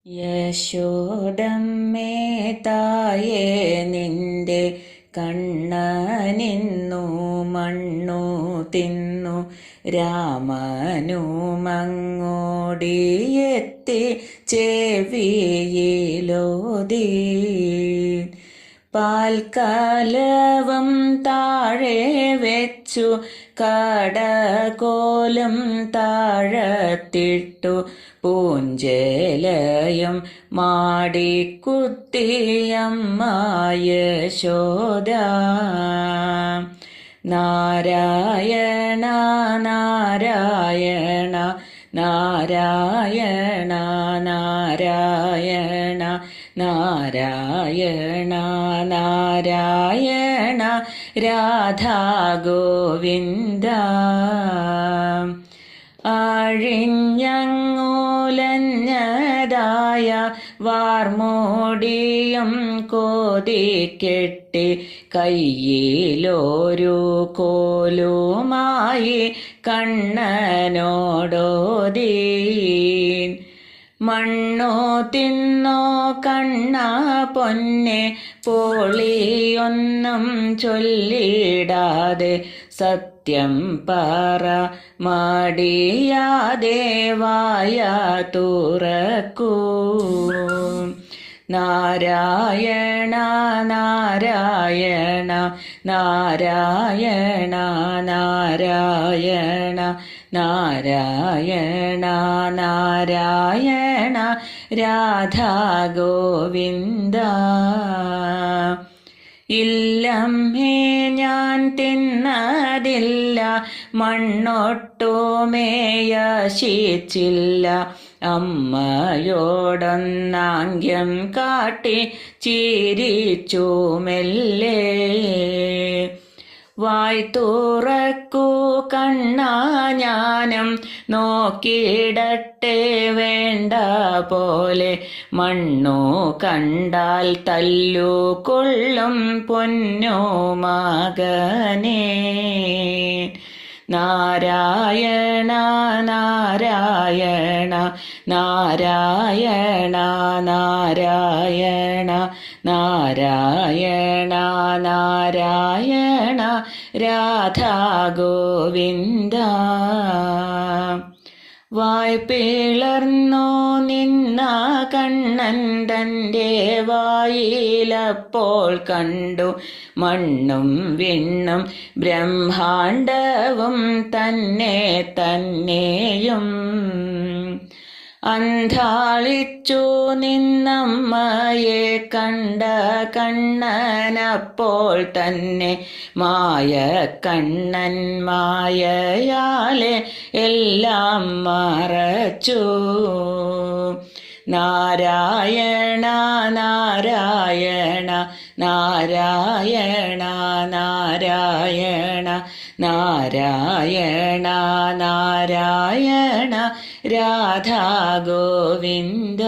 യശോദമ്മേ തായേ നിന്റെ കണ്ണനിന്നു മണ്ണു തിന്നു രാമനുമങ്ങോടിയെത്തി ചെവിയിലോതി പാൽക്കലവം താഴെ വെച്ചു കടകോലും താഴത്തിട്ടു പൂഞ്ചേലയും മാടിക്കുത്തിയമ്മ യശോദ. നാരായണ നാരായണ നാരായണ നാരായണ നാരായണ നാരായണ രാധാ ഗോവിന്ദ. അഴിഞ്ഞങ്ങൂലഞ്ഞതായ വാർമോടിയും കോതിക്കെട്ടി കയ്യിലൊരു കോലുമായി കണ്ണനോടോതി. മണ്ണോ തിന്നോ കണ്ണ പൊന്നെ പോളിയൊന്നും ചൊല്ലിടാതെ സത്യം പറ മടിയാതെ വായ തുറക്കൂ. നാരായണ നാരായണ നാരായണ നാരായണ നാരായണ നാരായണ രാധാ ഗോവിന്ദ. ഇല്ലമ്മേ ഞാൻ തിന്നതില്ല, മണ്ണൊട്ടുമേയശിച്ചില്ല. അമ്മയോടൊന്നാംഗ്യം കാട്ടി ചിരിച്ചു മെല്ലെ. വായ് തുറക്കൂ കണ്ണാ ഞാനും നോക്കിയിടട്ടെ വേണ്ട പോലെ. മണ്ണു കണ്ടാൽ തല്ലു കൊള്ളും പൊന്നു മകനേ. നാരായണ നാരായണ നാരായണ നാരായണ നാരായണ നാരായണ രാധാ ഗോവിന്ദ. വായ് പിളർന്നു നിന്ന കണ്ണൻ തൻ്റെ വായിലപ്പോൾ കണ്ടു മണ്ണും വിണ്ണും ബ്രഹ്മാണ്ടവും തന്നെ തന്നെയും. അന്ധാളിച്ചു നിന്നമ്മയെ കണ്ട കണ്ണനപ്പോൾ തന്നെ മായ കണ്ണൻ മായയാലെ എല്ലാം മറച്ചു. നാരായണ നാരായണ നാരായണ നാരായണ നാരായണ നാരായണ രാധാ ഗോവിന്ദ.